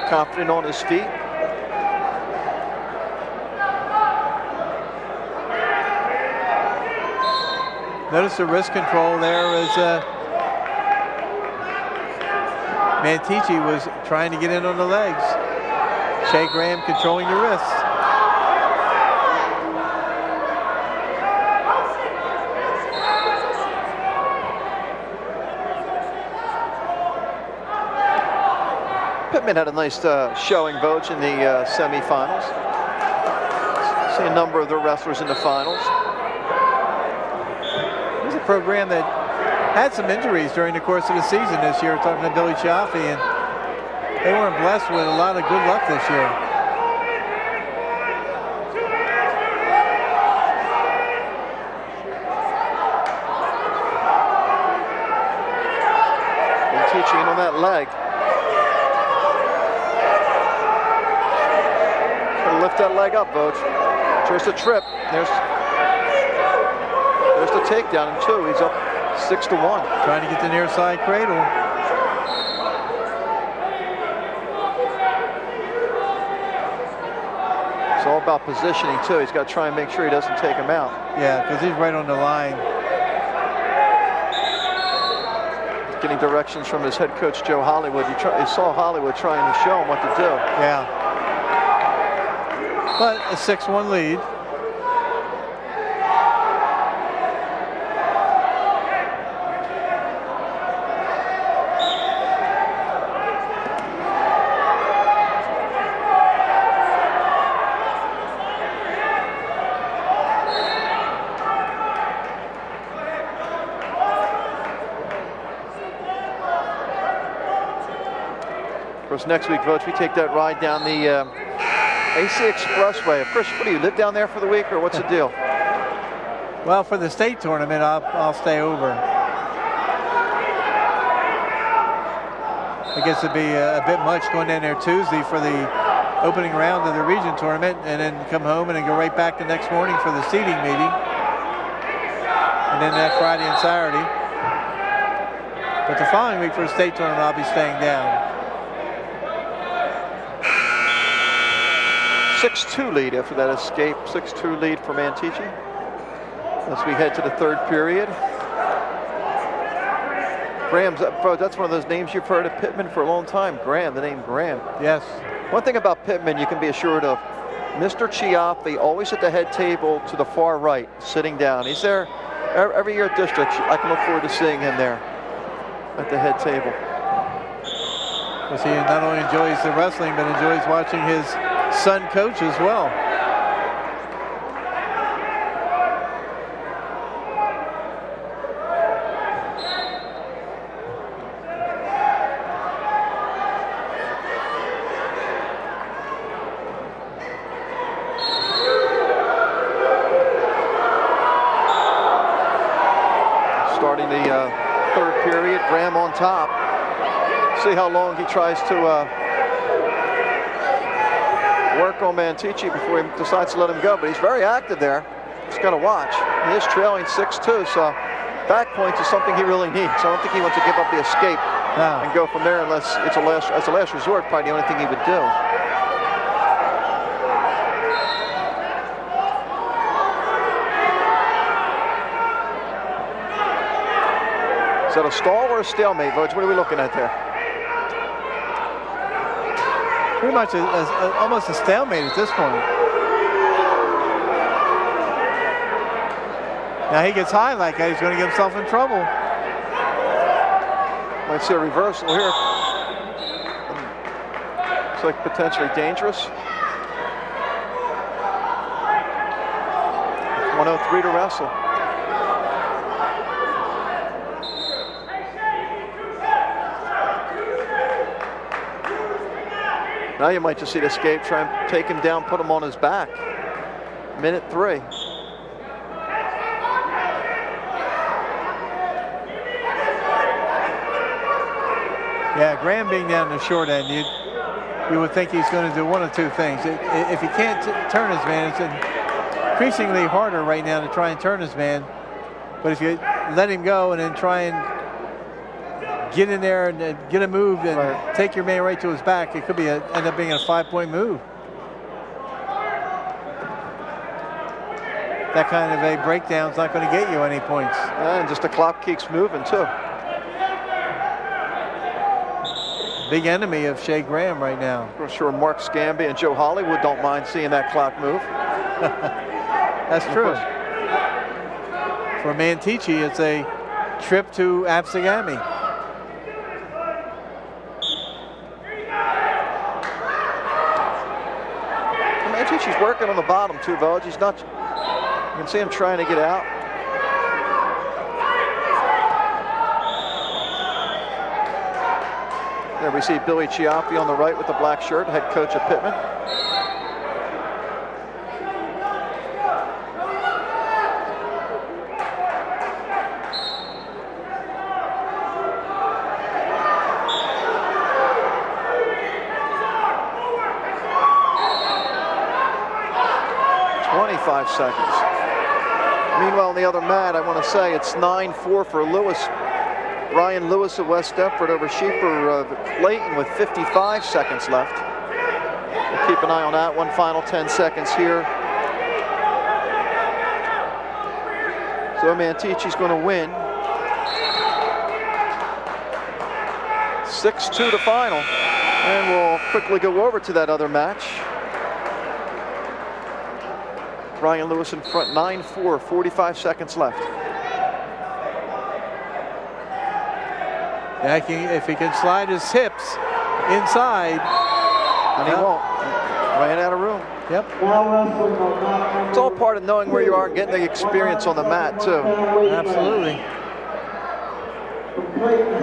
confident on his feet. Notice the wrist control there as Mantici was trying to get in on the legs. Shea Graham controlling the wrists. Pittman had a nice showing, Voge, in the semifinals. See a number of their wrestlers in the finals. It was a program that had some injuries during the course of the season this year, talking to Billy Chaffee, and they weren't blessed with a lot of good luck this year. Mantici in on that leg. Gotta lift that leg up, Vogt. There's the trip. There's the takedown in 2. He's up 6-1. Trying to get the near side cradle. It's all about positioning too. He's got to try and make sure he doesn't take him out. Yeah, because he's right on the line. Getting directions from his head coach, Joe Hollywood. He saw Hollywood trying to show him what to do. Yeah. But a 6-1 lead. Of course, next week, Vogt, we take that ride down the AC Expressway. Of course, what do you live down there for the week, or what's the deal? Well, for the state tournament, I'll stay over. I guess it'd be a bit much going down there Tuesday for the opening round of the region tournament, and then come home and then go right back the next morning for the seeding meeting, and then that Friday and Saturday. But the following week for the state tournament, I'll be staying down. 6-2 lead after that escape. 6-2 lead for Mantici as we head to the 3rd period. Graham's, that's one of those names you've heard of Pittman for a long time. Graham, the name Graham. Yes. One thing about Pittman you can be assured of, Mr. Chiaffi always at the head table to the far right, sitting down. He's there every year at districts. I can look forward to seeing him there at the head table. Because he not only enjoys the wrestling, but enjoys watching his son coach as well. Starting the 3rd period, Graham on top. See how long he tries to work on Mantici before he decides to let him go, but he's very active there. He's got to watch. He is trailing 6-2, so back points is something he really needs. I don't think he wants to give up the escape and go from there unless it's as a last resort, probably the only thing he would do. Is that a stall or a stalemate, Vogt? What are we looking at there? Pretty much almost a stalemate at this point. Now he gets high like that, he's going to get himself in trouble. Might see a reversal here. Looks like potentially dangerous. 103 to wrestle. Now you might just see the escape, try and take him down, put him on his back. Minute 3. Yeah, Graham being down the short end, you would think he's going to do one of two things. If he can't turn his man, it's increasingly harder right now to try and turn his man. But if you let him go and then try and get in there and get a move and take your man right to his back, it could be end up being a 5-point move. That kind of a breakdown's not going to get you any points. And just the clock keeps moving too. Big enemy of Shea Graham right now. I'm sure Mark Scamby and Joe Hollywood don't mind seeing that clock move. That's true. For Mantici, it's a trip to Absegami. Mantici's working on the bottom too, Vogt. He's not. You can see him trying to get out. There we see Billy Chiaffi on the right with the black shirt, head coach of Pittman. 45 seconds. Meanwhile, on the other mat, I want to say it's 9-4 for Lewis. Ryan Lewis of West Deptford over Sheeper of Clayton with 55 seconds left. We'll keep an eye on that. One final 10 seconds here. So Mantici's going to win. 6-2 to final. And we'll quickly go over to that other match. Ryan Lewis in front, 9-4, 45 seconds left. Yeah, if he can slide his hips inside. And he won't. Ran out of room. Yep. It's all part of knowing where you are and getting the experience on the mat, too. Absolutely.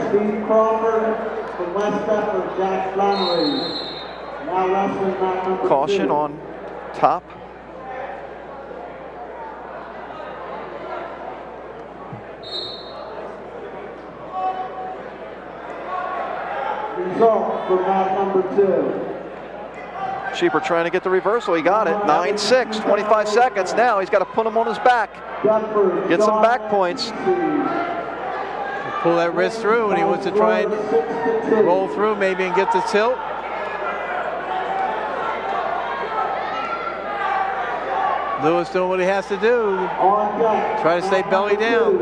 Steve Crawford from West Deptford, Jack Flannery. Now wrestling mat number 2. Caution on top. Result for mat number 2. Sheeper trying to get the reversal. He got it. 9-6, 25 seconds. Now he's got to put him on his back. Get some back points. Pull that wrist through, and he wants to try and roll through maybe and get the tilt. Lewis doing what he has to do. Try to stay belly down.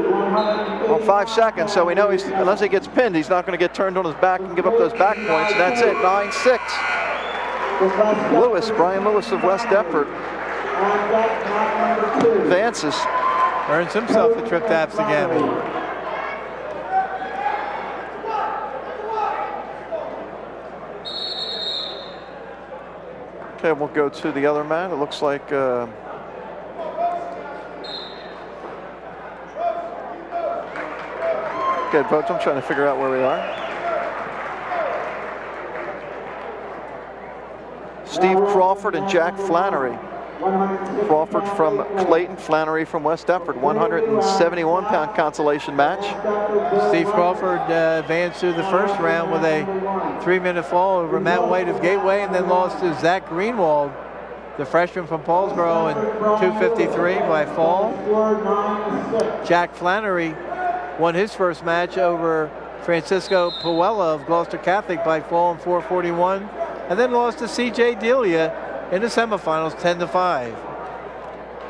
Well, 5 seconds, so we know he's, unless he gets pinned, he's not going to get turned on his back and give up those back points. And that's it, 9-6. Lewis, Brian Lewis of West Deptford, advances. Earns himself a trip to Absegami. Okay, we'll go to the other mat. It looks like okay, folks, I'm trying to figure out where we are. Steve Crawford and Jack Flannery. Crawford from Clayton, Flannery from West Deptford. 171-pound consolation match. Steve Crawford advanced through the first round with a 3-minute fall over Matt White of Gateway, and then lost to Zach Greenwald, the freshman from Paulsboro, in 2:53 by fall. Jack Flannery won his first match over Francisco Puella of Gloucester Catholic by fall in 4:41, and then lost to C.J. Delia in the semifinals 10-5.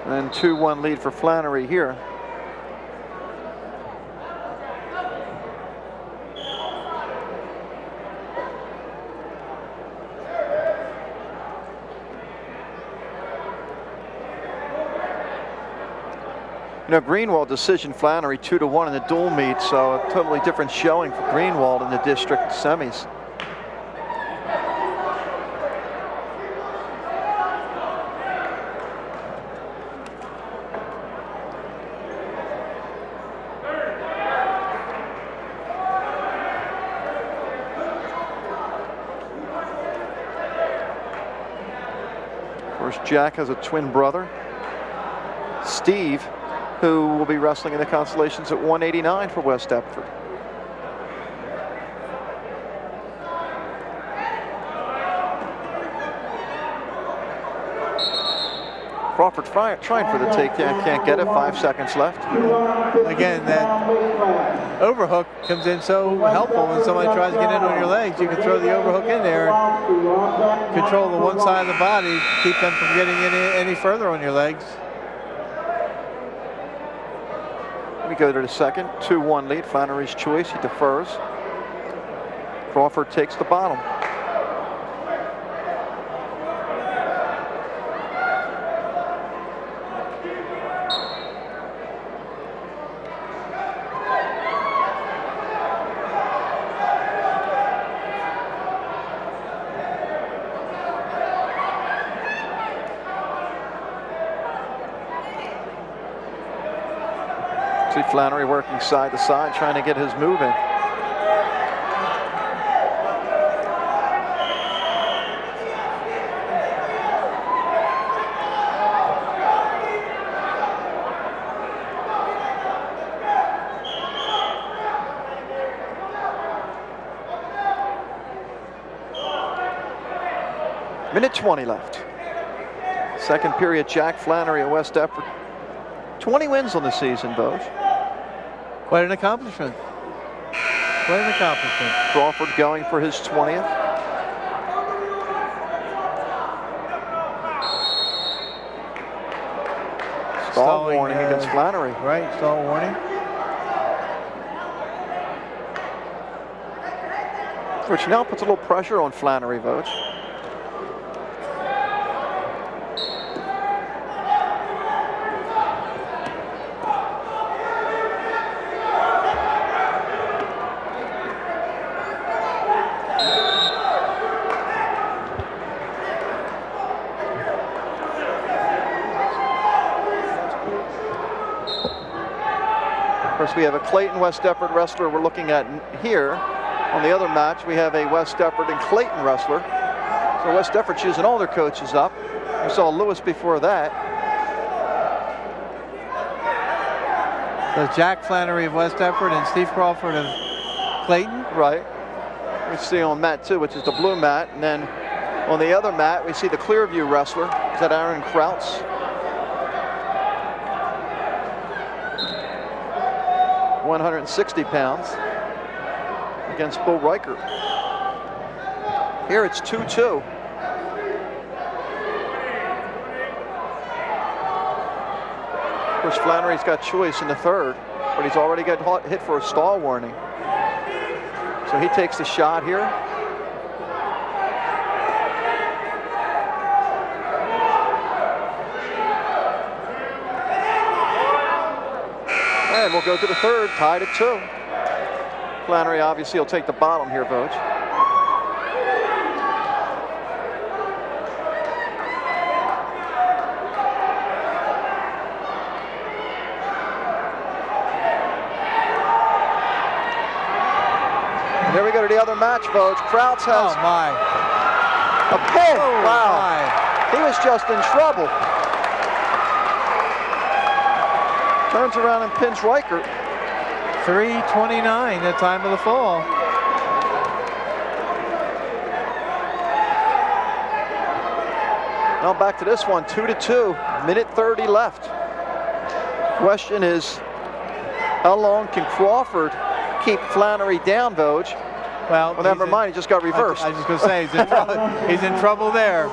And then 2-1 lead for Flannery here. You know, Greenwald decision Flannery 2-1 in the dual meet, so a totally different showing for Greenwald in the district semis. Of course, Jack has a twin brother, Steve, who will be wrestling in the Consolations at 189 for West Deptford. Crawford trying for the takedown, can't get it. 5 seconons left. Again, that overhook comes in so helpful when somebody tries to get in on your legs. You can throw the overhook in there and control the one side of the body, keep them from getting any further on your legs. We go to the second, 2-1 lead. Flannery's choice, he defers. Crawford takes the bottom. See Flannery working side to side, trying to get his move in. Minute 20 left. Second period, Jack Flannery at West Deptford. 20 wins on the season, Boge. Quite an accomplishment. Quite an accomplishment. Crawford going for his 20th. Stall warning against Flannery. Right, stall warning. Which now puts a little pressure on Flannery, Vogt. Of course, we have a Clayton West Deptford wrestler we're looking at here. On the other match, we have a West Deptford and Clayton wrestler. So West Deptford choosing all their coaches up. We saw Lewis before that. So Jack Flannery of West Deptford and Steve Crawford of Clayton. Right. We see on mat 2, which is the blue mat. And then on the other mat, we see the Clearview wrestler. Is that Aaron Krautz? 160 pounds. Against Bo Reichert. Here it's 2-2. Of course, Flannery's got choice in the third, but he's already got hit for a stall warning. So he takes the shot here. And we'll go to the third, tied at 2. Flannery obviously will take the bottom here, Vogt. And there we go to the other match, Vogt. Krautz has a pin. Wow. My. He was just in trouble. Turns around and pins Reichert. 3:29, the time of the fall. Now back to this one, 2-2, minute 30 left. Question is, how long can Crawford keep Flannery down, Vogt? Well, never mind, he just got reversed. I was just going to say, he's in trouble there.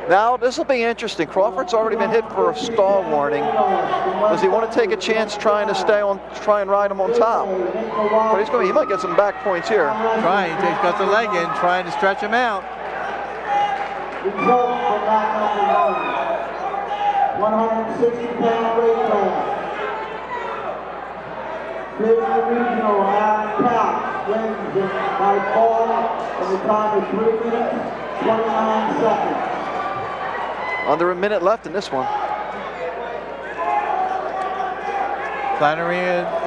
Now, this will be interesting. Crawford's already been hit for a stall warning. Does he want to take a chance try and ride him on top? But he might get some back points here. Trying, he's got the leg in, trying to stretch him out. Result from that number 160-pound weight class. Cleveland Regional Aaron Krautz wins it by fall in the time of 3 minutes, 29 seconds. Under a minute left in this one. Flannery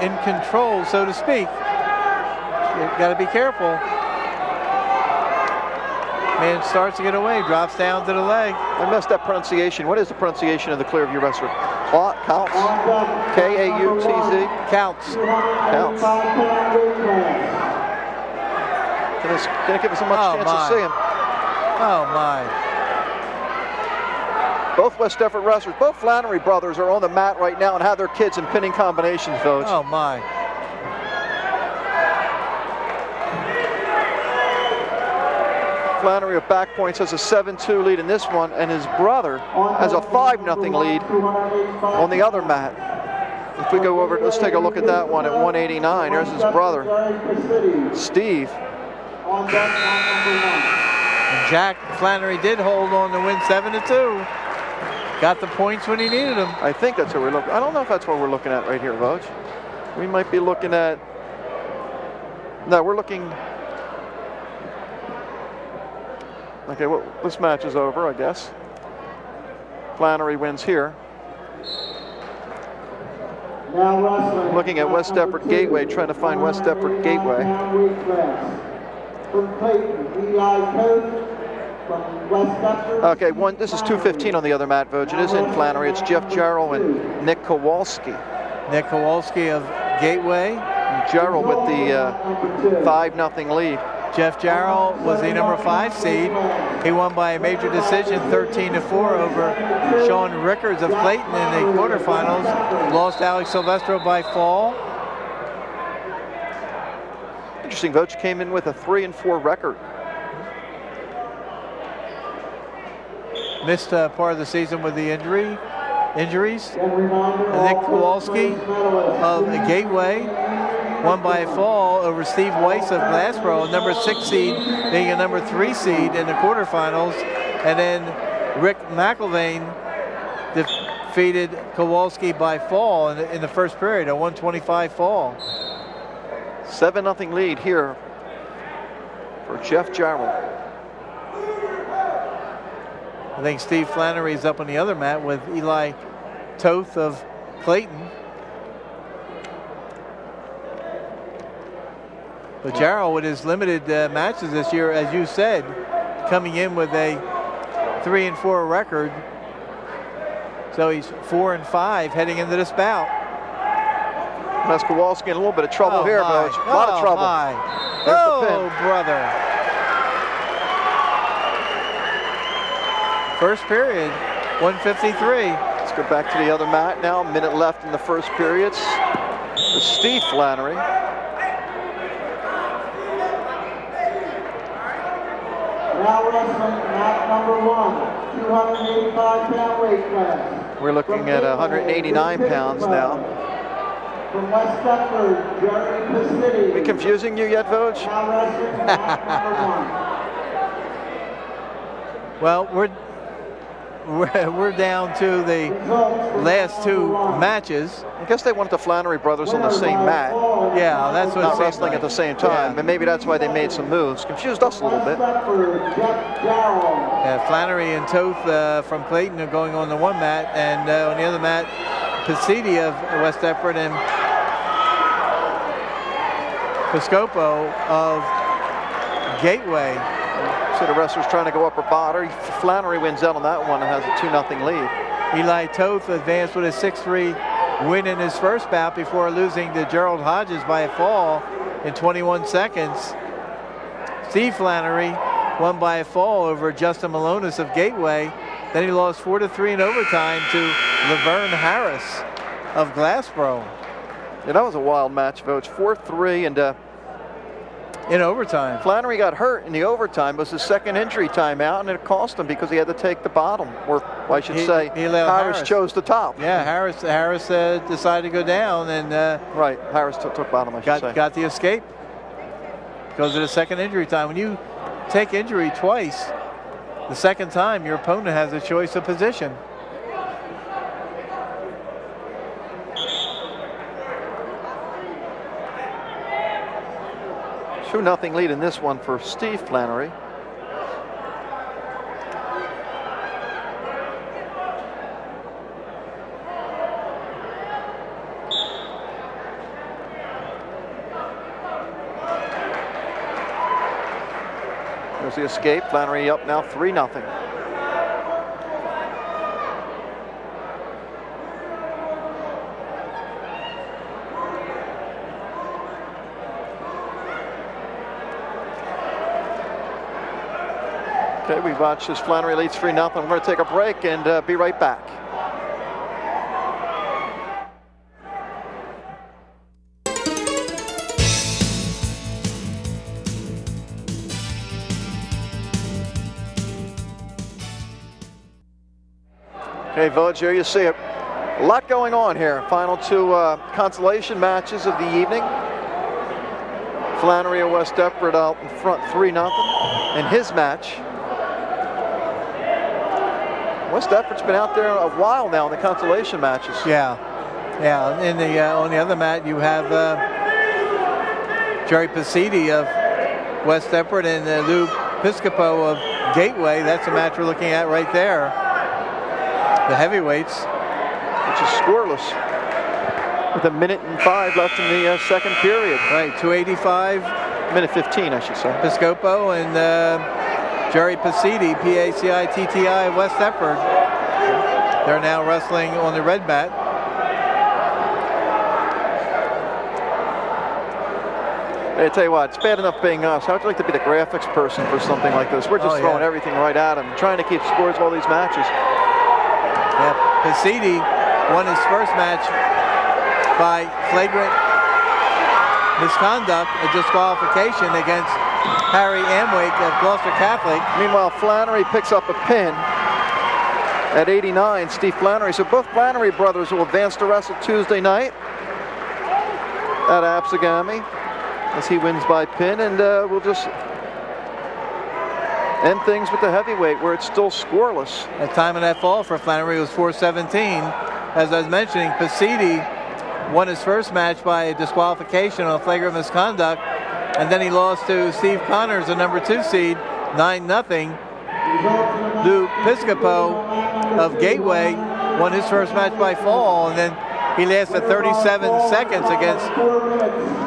in control, so to speak. You've got to be careful. Man starts to get away, drops down to the leg. I messed up pronunciation. What is the pronunciation of the Clearview wrestler? Counts? K-A-U-T-Z? Counts. Counts. Didn't give us so much chance to see him. Oh my. Both West Deptford wrestlers, both Flannery brothers are on the mat right now and have their kids in pinning combinations, Vogt. Oh my. Flannery of back points has a 7-2 lead in this one, and his brother has a 5-0 lead on the other mat. If we go over, let's take a look at that one at 189. There's his brother, Steve. And Jack Flannery did hold on to win 7-2. Got the points when he needed them. I think that's what we're looking. I don't know if that's what we're looking at right here, Vogt. We might be looking at. No, we're looking. Okay, well, this match is over, I guess. Flannery wins here. Looking at West Deptford Gateway, trying to find West Deptford Gateway. Okay, this is 2:15 on the other mat, Vogt. It is in Flannery. It's Jeff Jarrell and Nick Kowalski. Nick Kowalski of Gateway. And Jarrell with the 5-0 lead. Jeff Jarrell was the number 5 seed. He won by a major decision, 13-4 over Sean Rickards of Clayton in the quarterfinals. Lost Alex Silvestro by fall. Interesting, Voch came in with a 3-4 record. Missed part of the season with the injuries. Nick Kowalski of Gateway won by a fall over Steve Weiss of Glassboro, number 6 seed, being a number 3 seed in the quarterfinals. And then Rick McIlvain defeated Kowalski by fall in the first period, a 125 fall. 7-0 lead here for Jeff Jarrell. I think Steve Flannery is up on the other mat with Eli Toth of Clayton. But Jarrell, with his limited matches this year, as you said, coming in with a 3-4 record. So he's 4-5 heading into this bout. That's Kowalski in a little bit of trouble here, Voch. A lot of trouble. Oh, brother. First period, 153. Let's go back to the other mat now. A minute left in the first period. It's Steve Flannery. Now wrestling mat number 1, 285-pound weight class. We're looking at 189 pounds now. From West Deptford, Jerry Pacitti. Are we confusing you yet, Voch? Now wrestling mat number 1. Well, we're down to the last 2 matches. I guess they wanted the Flannery brothers on the same mat. Yeah, that's what Not it seems wrestling like. at the same time, Yeah. but maybe that's why they made some moves. Confused us a little bit. Yeah, Flannery and Toth from Clayton are going on the one mat, and on the other mat, Pacitti of West Deptford and Piscopo of Gateway. So the wrestler's trying to go upper body. Flannery wins out on that one and has a 2-0 lead. Eli Toth advanced with a 6-3 win in his first bout before losing to Gerald Hodges by a fall in 21 seconds. Steve Flannery won by a fall over Justin Malonis of Gateway. Then he lost 4-3 in overtime to Laverne Harris of Glassboro. Yeah, that was a wild match, Voch. 4-3, and in overtime. Flannery got hurt in the overtime. It was his second injury timeout, and it cost him because he had to take the bottom. Or I should say, Harris chose the top. Yeah, Harris decided to go down, and right, Harris took bottom, I should say. Got the escape because of the second injury time. When you take injury twice, the second time your opponent has a choice of position. Nothing lead in this one for Steve Flannery. There's the escape. Flannery up now 3-0. Okay, we watch as Flannery leads 3-0. We're going to take a break and be right back. Okay, Voch, here you see it. A lot going on here. Final 2 consolation matches of the evening. Flannery of West Deptford out in front 3-0 in his match. West Deptford's been out there a while now in the consolation matches. Yeah. In the on the other mat, you have Jerry Pacitti of West Deptford and Lou Piscopo of Gateway. That's the match we're looking at right there. The heavyweights, which is scoreless, with 1:05 left in the second period. Right, 285. 1:15, I should say. Piscopo and Jerry Pacitti, P-A-C-I-T-T-I of West Deptford. They're now wrestling on the red mat. I tell you what, it's bad enough being us. How would you like to be the graphics person for something like this? We're just throwing everything right at him, trying to keep scores of all these matches. Yeah, Pisidi won his first match by flagrant misconduct, a disqualification against Harry Amwake of Gloucester Catholic. Meanwhile, Flannery picks up a pin at 89, Steve Flannery. So both Flannery brothers will advance to wrestle Tuesday night at Absegami as he wins by pin, and we'll just end things with the heavyweight where it's still scoreless. The time of that fall for Flannery was 4:17. As I was mentioning, Pisidi won his first match by a disqualification on flagrant misconduct, and then he lost to Steve Connors, the number 2 seed, 9-0. Lou Piscopo of Gateway won his first match by fall, and then he lasted 37 seconds against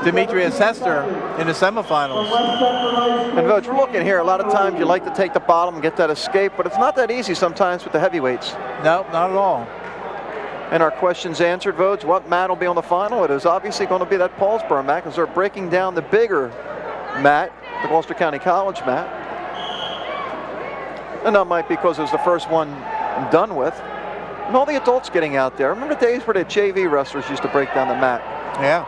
Demetrius Hester in the semifinals. And Coach, we're looking here, a lot of times you like to take the bottom and get that escape, but it's not that easy sometimes with the heavyweights. No, not at all. And our questions answered, Vogue. What mat will be on the final? It is obviously going to be that Paulsboro mat, because they're breaking down the bigger mat, the Gloucester County College mat. And that might be because it was the first one I'm done with. And all the adults getting out there. Remember the days where the JV wrestlers used to break down the mat? Yeah.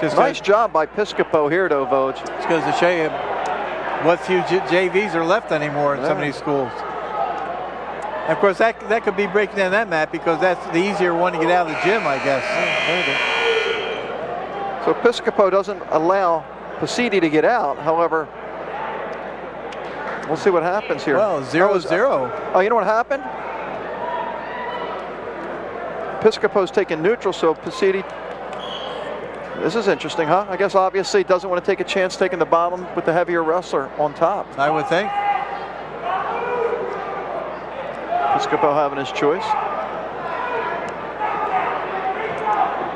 Just nice job by Piscopo here, though, Vogue. It's goes to show you what few JVs are left anymore in some of these schools. And of course, that could be breaking down that mat, because that's the easier one to get out of the gym, I guess. So Piscopo doesn't allow Pisidi to get out. However, we'll see what happens here. Well, 0-0. Oh, you know what happened? Piscopo's taking neutral, so Pisidi. This is interesting, huh? I guess obviously doesn't want to take a chance taking the bottom with the heavier wrestler on top. I would think. Piscopo having his choice.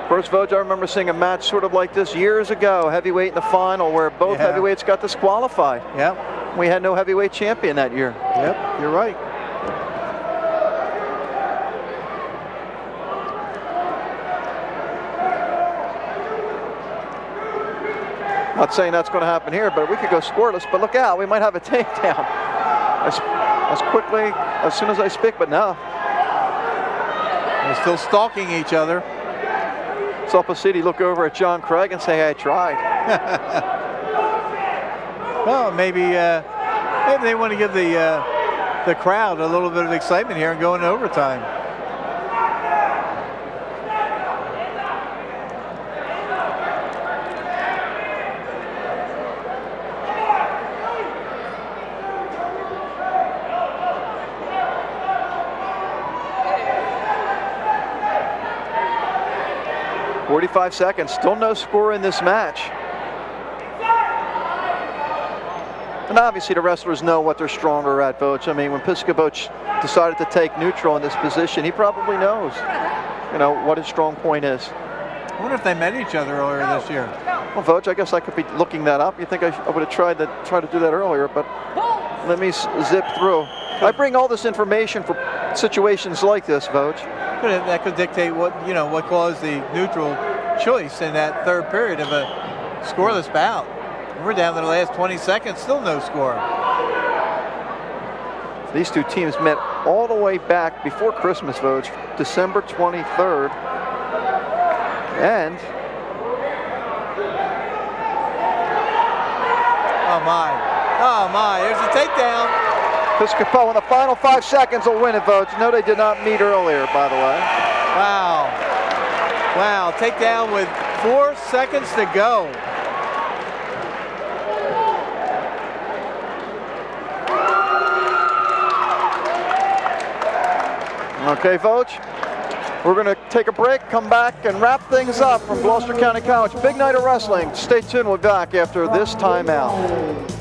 First, Vogue, I remember seeing a match sort of like this years ago, heavyweight in the final, where both heavyweights got disqualified. Yep. We had no heavyweight champion that year. Yep, you're right. Not saying that's going to happen here, but we could go scoreless. But look out, we might have a takedown as quickly as soon as I speak, but no. They're still stalking each other. Saw Pisidi look over at John Craig and say, "I tried." Well, maybe they want to give the crowd a little bit of excitement here and go into overtime. "45 seconds, still no score in this match." And obviously the wrestlers know what they're stronger at, Vogue. I mean, when Piscopo decided to take neutral in this position, he probably knows, you know, what his strong point is. I wonder if they met each other earlier this year. Well, Vogue, I guess I could be looking that up. You think I would have tried to do that earlier, but let me zip through. I bring all this information for situations like this, Vogue. That could dictate what caused the neutral choice in that third period of a scoreless bout. We're down to the last 20 seconds, still no score. These two teams met all the way back before Christmas, Vogue, December 23rd. And oh my, there's a takedown. Piscopo in the final 5 seconds will win it, Vogue. No, they did not meet earlier, by the way. Wow, takedown with 4 seconds to go. Okay, Vogue, we're going to take a break, come back, and wrap things up from Gloucester County College. Big night of wrestling. Stay tuned. We'll be back after this timeout.